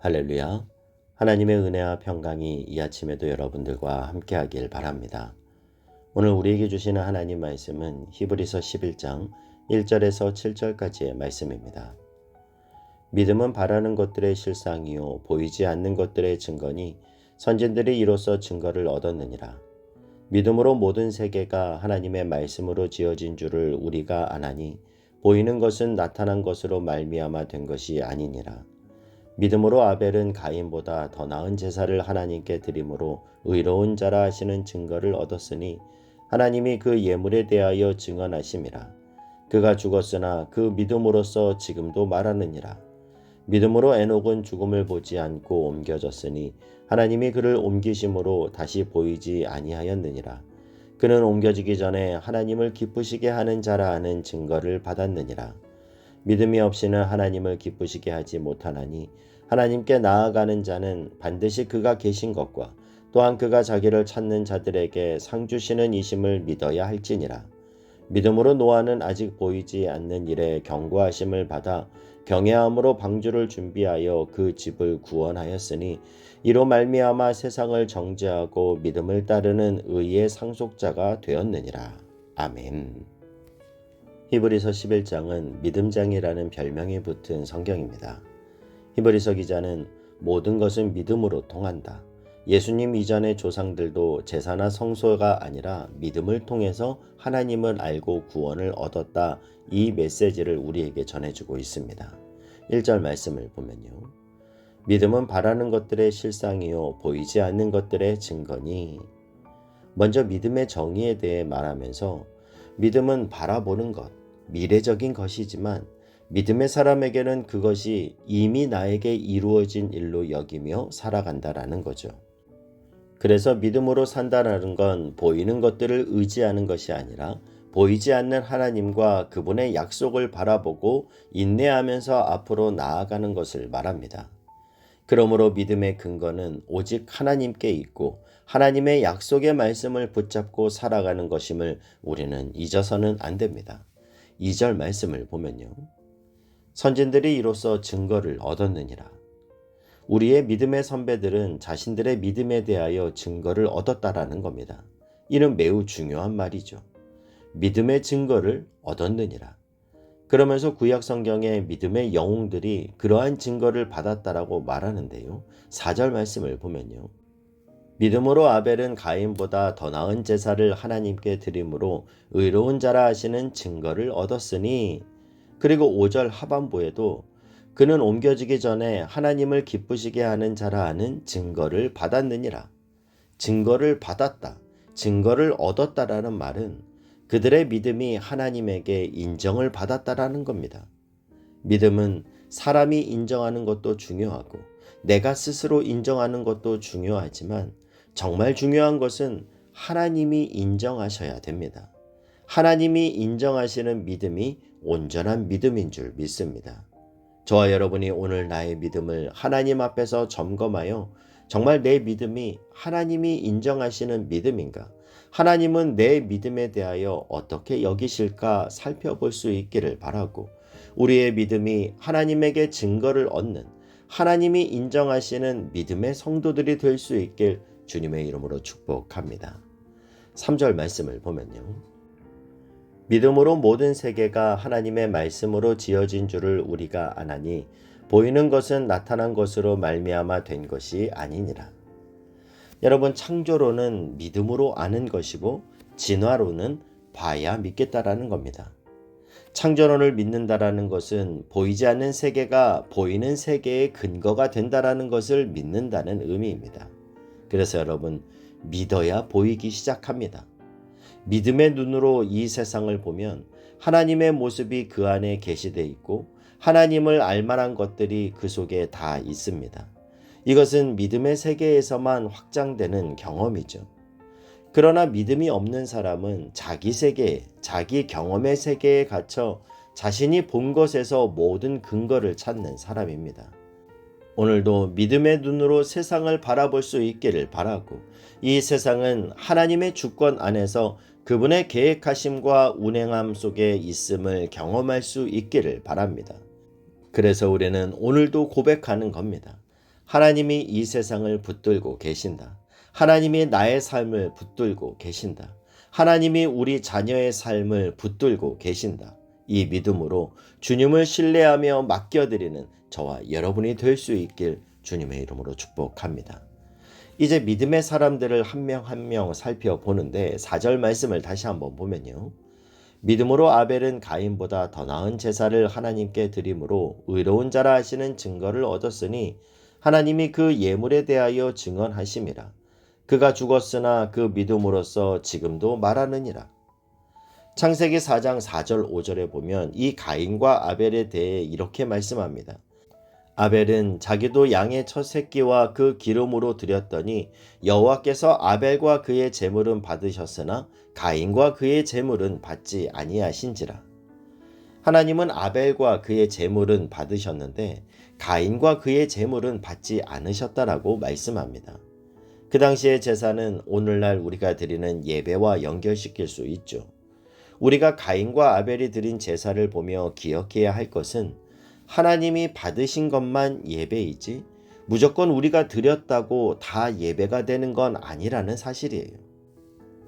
할렐루야. 하나님의 은혜와 평강이 이 아침에도 여러분들과 함께하길 바랍니다. 오늘 우리에게 주시는 하나님 말씀은 히브리서 11장 1절에서 7절까지의 말씀입니다. 믿음은 바라는 것들의 실상이요 보이지 않는 것들의 증거니 선진들이 이로써 증거를 얻었느니라. 믿음으로 모든 세계가 하나님의 말씀으로 지어진 줄을 우리가 아나니 보이는 것은 나타난 것으로 말미암아 된 것이 아니니라. 믿음으로 아벨은 가인보다 더 나은 제사를 하나님께 드림으로 의로운 자라 하시는 증거를 얻었으니 하나님이 그 예물에 대하여 증언하심이라. 그가 죽었으나 그 믿음으로써 지금도 말하느니라. 믿음으로 에녹은 죽음을 보지 않고 옮겨졌으니 하나님이 그를 옮기심으로 다시 보이지 아니하였느니라. 그는 옮겨지기 전에 하나님을 기쁘시게 하는 자라 하는 증거를 받았느니라. 믿음이 없이는 하나님을 기쁘시게 하지 못하나니 하나님께 나아가는 자는 반드시 그가 계신 것과 또한 그가 자기를 찾는 자들에게 상 주시는 이심을 믿어야 할지니라. 믿음으로 노아는 아직 보이지 않는 일에 경고하심을 받아 경외함으로 방주를 준비하여 그 집을 구원하였으니 이로 말미암아 세상을 정죄하고 믿음을 따르는 의의 상속자가 되었느니라. 아멘. 히브리서 11장은 믿음장이라는 별명이 붙은 성경입니다. 히브리서 기자는 모든 것은 믿음으로 통한다. 예수님 이전의 조상들도 제사나 성소가 아니라 믿음을 통해서 하나님을 알고 구원을 얻었다. 이 메시지를 우리에게 전해주고 있습니다. 1절 말씀을 보면요. 믿음은 바라는 것들의 실상이요 보이지 않는 것들의 증거니. 먼저 믿음의 정의에 대해 말하면서 믿음은 바라보는 것, 미래적인 것이지만 믿음의 사람에게는 그것이 이미 나에게 이루어진 일로 여기며 살아간다라는 거죠. 그래서 믿음으로 산다는 건 보이는 것들을 의지하는 것이 아니라 보이지 않는 하나님과 그분의 약속을 바라보고 인내하면서 앞으로 나아가는 것을 말합니다. 그러므로 믿음의 근거는 오직 하나님께 있고 하나님의 약속의 말씀을 붙잡고 살아가는 것임을 우리는 잊어서는 안 됩니다. 2절 말씀을 보면요. 선진들이 이로써 증거를 얻었느니라. 우리의 믿음의 선배들은 자신들의 믿음에 대하여 증거를 얻었다라는 겁니다. 이는 매우 중요한 말이죠. 믿음의 증거를 얻었느니라. 그러면서 구약 성경의 믿음의 영웅들이 그러한 증거를 받았다라고 말하는데요. 4절 말씀을 보면요. 믿음으로 아벨은 가인보다 더 나은 제사를 하나님께 드림으로 의로운 자라 하시는 증거를 얻었으니 그리고 5절 하반부에도 그는 옮겨지기 전에 하나님을 기쁘시게 하는 자라 하는 증거를 받았느니라. 증거를 받았다, 증거를 얻었다라는 말은 그들의 믿음이 하나님에게 인정을 받았다라는 겁니다. 믿음은 사람이 인정하는 것도 중요하고 내가 스스로 인정하는 것도 중요하지만 정말 중요한 것은 하나님이 인정하셔야 됩니다. 하나님이 인정하시는 믿음이 온전한 믿음인 줄 믿습니다. 저와 여러분이 오늘 나의 믿음을 하나님 앞에서 점검하여 정말 내 믿음이 하나님이 인정하시는 믿음인가? 하나님은 내 믿음에 대하여 어떻게 여기실까 살펴볼 수 있기를 바라고 우리의 믿음이 하나님에게 증거를 얻는 하나님이 인정하시는 믿음의 성도들이 될 수 있길 주님의 이름으로 축복합니다. 3절 말씀을 보면요. 믿음으로 모든 세계가 하나님의 말씀으로 지어진 줄을 우리가 아나니 보이는 것은 나타난 것으로 말미암아 된 것이 아니니라. 여러분, 창조로는 믿음으로 아는 것이고 진화로는 봐야 믿겠다라는 겁니다. 창조론을 믿는다라는 것은 보이지 않는 세계가 보이는 세계의 근거가 된다라는 것을 믿는다는 의미입니다. 그래서 여러분, 믿어야 보이기 시작합니다. 믿음의 눈으로 이 세상을 보면 하나님의 모습이 그 안에 계시되어 있고 하나님을 알만한 것들이 그 속에 다 있습니다. 이것은 믿음의 세계에서만 확장되는 경험이죠. 그러나 믿음이 없는 사람은 자기 세계, 자기 경험의 세계에 갇혀 자신이 본 것에서 모든 근거를 찾는 사람입니다. 오늘도 믿음의 눈으로 세상을 바라볼 수 있기를 바라고 이 세상은 하나님의 주권 안에서 그분의 계획하심과 운행함 속에 있음을 경험할 수 있기를 바랍니다. 그래서 우리는 오늘도 고백하는 겁니다. 하나님이 이 세상을 붙들고 계신다. 하나님이 나의 삶을 붙들고 계신다. 하나님이 우리 자녀의 삶을 붙들고 계신다. 이 믿음으로 주님을 신뢰하며 맡겨드리는 저와 여러분이 될 수 있길 주님의 이름으로 축복합니다. 이제 믿음의 사람들을 한 명 한 명 살펴보는데 4절 말씀을 다시 한번 보면요. 믿음으로 아벨은 가인보다 더 나은 제사를 하나님께 드림으로 의로운 자라 하시는 증거를 얻었으니 하나님이 그 예물에 대하여 증언하심이라. 그가 죽었으나 그 믿음으로써 지금도 말하느니라. 창세기 4장 4절 5절에 보면 이 가인과 아벨에 대해 이렇게 말씀합니다. 아벨은 자기도 양의 첫 새끼와 그 기름으로 드렸더니 여호와께서 아벨과 그의 제물은 받으셨으나 가인과 그의 제물은 받지 아니하신지라. 하나님은 아벨과 그의 제물은 받으셨는데 가인과 그의 제물은 받지 않으셨다라고 말씀합니다. 그 당시의 제사는 오늘날 우리가 드리는 예배와 연결시킬 수 있죠. 우리가 가인과 아벨이 드린 제사를 보며 기억해야 할 것은 하나님이 받으신 것만 예배이지 무조건 우리가 드렸다고 다 예배가 되는 건 아니라는 사실이에요.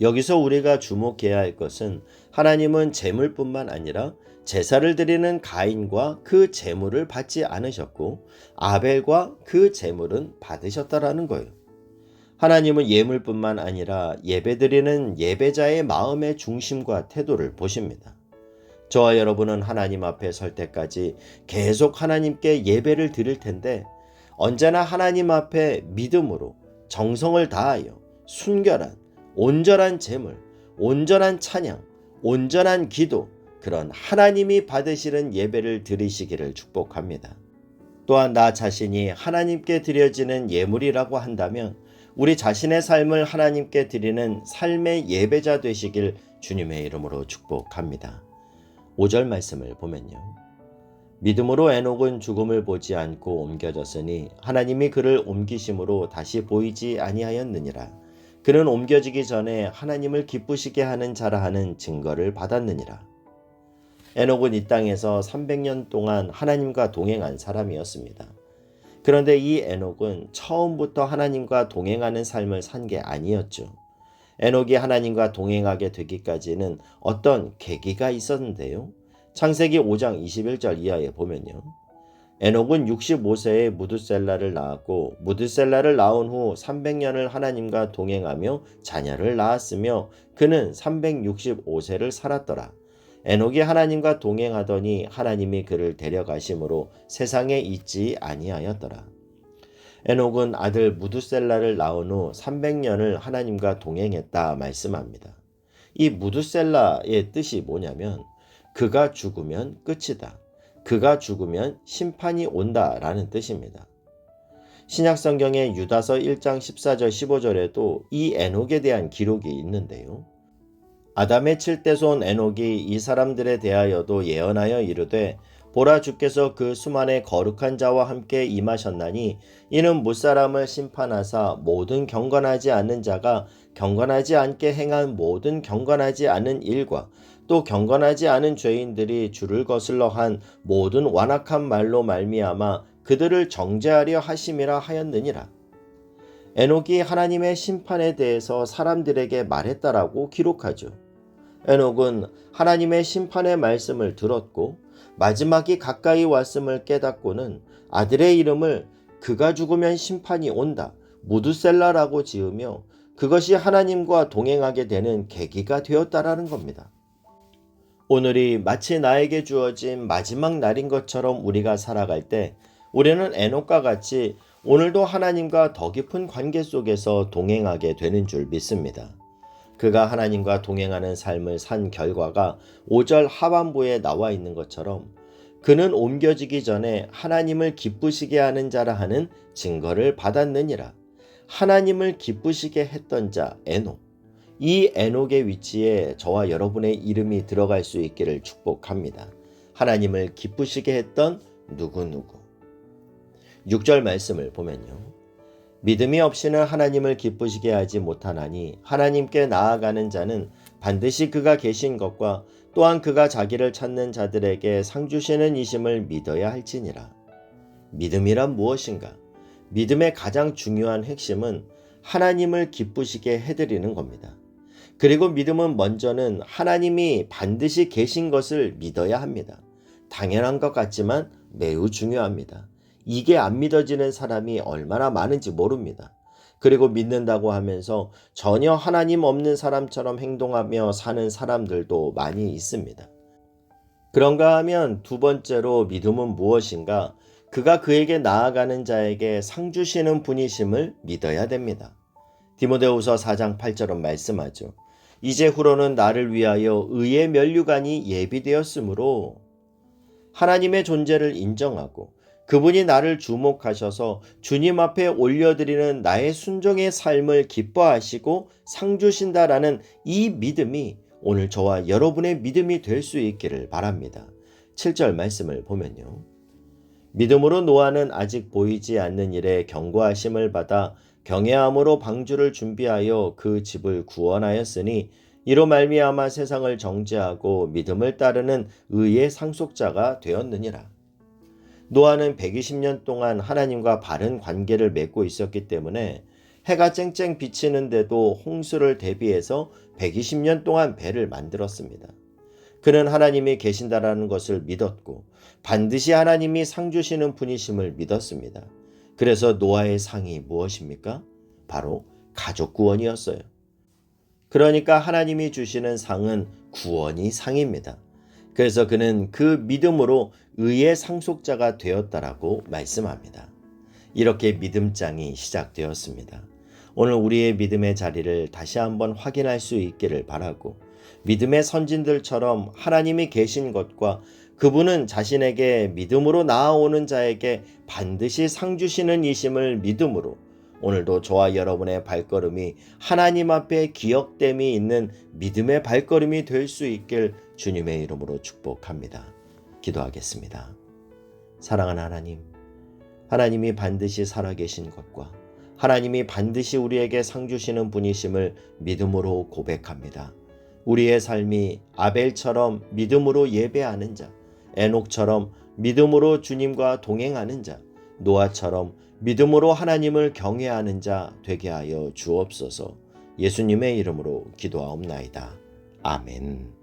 여기서 우리가 주목해야 할 것은 하나님은 제물뿐만 아니라 제사를 드리는 가인과 그 제물을 받지 않으셨고 아벨과 그 제물은 받으셨다라는 거예요. 하나님은 예물뿐만 아니라 예배드리는 예배자의 마음의 중심과 태도를 보십니다. 저와 여러분은 하나님 앞에 설 때까지 계속 하나님께 예배를 드릴 텐데 언제나 하나님 앞에 믿음으로 정성을 다하여 순결한 온전한 제물, 온전한 찬양, 온전한 기도, 그런 하나님이 받으시는 예배를 드리시기를 축복합니다. 또한 나 자신이 하나님께 드려지는 예물이라고 한다면 우리 자신의 삶을 하나님께 드리는 삶의 예배자 되시길 주님의 이름으로 축복합니다. 5절 말씀을 보면요. 믿음으로 에녹은 죽음을 보지 않고 옮겨졌으니 하나님이 그를 옮기심으로 다시 보이지 아니하였느니라. 그는 옮겨지기 전에 하나님을 기쁘시게 하는 자라 하는 증거를 받았느니라. 에녹은 이 땅에서 300년 동안 하나님과 동행한 사람이었습니다. 그런데 이 에녹은 처음부터 하나님과 동행하는 삶을 산 게 아니었죠. 에녹이 하나님과 동행하게 되기까지는 어떤 계기가 있었는데요. 창세기 5장 21절 이하에 보면요. 에녹은 65세에 무드셀라를 낳았고 무드셀라를 낳은 후 300년을 하나님과 동행하며 자녀를 낳았으며 그는 365세를 살았더라. 에녹이 하나님과 동행하더니 하나님이 그를 데려가심으로 세상에 있지 아니하였더라. 에녹은 아들 무드셀라를 낳은 후 300년을 하나님과 동행했다 말씀합니다. 이 무드셀라의 뜻이 뭐냐면 그가 죽으면 끝이다. 그가 죽으면 심판이 온다라는 뜻입니다. 신약성경의 유다서 1장 14절 15절에도 이 에녹에 대한 기록이 있는데요. 아담의 7대 손 에녹이 이 사람들에 대하여도 예언하여 이르되 보라 주께서 그 수만의 거룩한 자와 함께 임하셨나니 이는 무사람을 심판하사 모든 경건하지 않는 자가 경건하지 않게 행한 모든 경건하지 않은 일과 또 경건하지 않은 죄인들이 주를 거슬러 한 모든 완악한 말로 말미암아 그들을 정죄하려 하심이라 하였느니라. 에녹이 하나님의 심판에 대해서 사람들에게 말했다라고 기록하죠. 에녹은 하나님의 심판의 말씀을 들었고 마지막이 가까이 왔음을 깨닫고는 아들의 이름을 그가 죽으면 심판이 온다, 무드셀라라고 지으며 그것이 하나님과 동행하게 되는 계기가 되었다라는 겁니다. 오늘이 마치 나에게 주어진 마지막 날인 것처럼 우리가 살아갈 때 우리는 에녹과 같이 오늘도 하나님과 더 깊은 관계 속에서 동행하게 되는 줄 믿습니다. 그가 하나님과 동행하는 삶을 산 결과가 5절 하반부에 나와 있는 것처럼 그는 옮겨지기 전에 하나님을 기쁘시게 하는 자라 하는 증거를 받았느니라. 하나님을 기쁘시게 했던 자 에녹. 이 에녹의 위치에 저와 여러분의 이름이 들어갈 수 있기를 축복합니다. 하나님을 기쁘시게 했던 누구누구. 6절 말씀을 보면요. 믿음이 없이는 하나님을 기쁘시게 하지 못하나니 하나님께 나아가는 자는 반드시 그가 계신 것과 또한 그가 자기를 찾는 자들에게 상 주시는 이심을 믿어야 할지니라. 믿음이란 무엇인가? 믿음의 가장 중요한 핵심은 하나님을 기쁘시게 해드리는 겁니다. 그리고 믿음은 먼저는 하나님이 반드시 계신 것을 믿어야 합니다. 당연한 것 같지만 매우 중요합니다. 이게 안 믿어지는 사람이 얼마나 많은지 모릅니다. 그리고 믿는다고 하면서 전혀 하나님 없는 사람처럼 행동하며 사는 사람들도 많이 있습니다. 그런가 하면 두 번째로 믿음은 무엇인가? 그가 그에게 나아가는 자에게 상 주시는 분이심을 믿어야 됩니다. 디모데후서 4장 8절은 말씀하죠. 이제후로는 나를 위하여 의의 면류관이 예비되었으므로 하나님의 존재를 인정하고 그분이 나를 주목하셔서 주님 앞에 올려드리는 나의 순종의 삶을 기뻐하시고 상 주신다라는 이 믿음이 오늘 저와 여러분의 믿음이 될 수 있기를 바랍니다. 7절 말씀을 보면요. 믿음으로 노아는 아직 보이지 않는 일에 경고하심을 받아 경외함으로 방주를 준비하여 그 집을 구원하였으니 이로 말미암아 세상을 정죄하고 믿음을 따르는 의의 상속자가 되었느니라. 노아는 120년 동안 하나님과 바른 관계를 맺고 있었기 때문에 해가 쨍쨍 비치는데도 홍수를 대비해서 120년 동안 배를 만들었습니다. 그는 하나님이 계신다라는 것을 믿었고 반드시 하나님이 상 주시는 분이심을 믿었습니다. 그래서 노아의 상이 무엇입니까? 바로 가족 구원이었어요. 그러니까 하나님이 주시는 상은 구원이 상입니다. 그래서 그는 그 믿음으로 의의 상속자가 되었다라고 말씀합니다. 이렇게 믿음장이 시작되었습니다. 오늘 우리의 믿음의 자리를 다시 한번 확인할 수 있기를 바라고 믿음의 선진들처럼 하나님이 계신 것과 그분은 자신에게 믿음으로 나아오는 자에게 반드시 상 주시는 이심을 믿음으로 오늘도 저와 여러분의 발걸음이 하나님 앞에 기억됨이 있는 믿음의 발걸음이 될 수 있길 주님의 이름으로 축복합니다. 기도하겠습니다. 사랑하는 하나님, 하나님이 반드시 살아계신 것과 하나님이 반드시 우리에게 상 주시는 분이심을 믿음으로 고백합니다. 우리의 삶이 아벨처럼 믿음으로 예배하는 자, 에녹처럼 믿음으로 주님과 동행하는 자, 노아처럼 믿음으로 하나님을 경외하는 자 되게 하여 주옵소서. 예수님의 이름으로 기도하옵나이다. 아멘.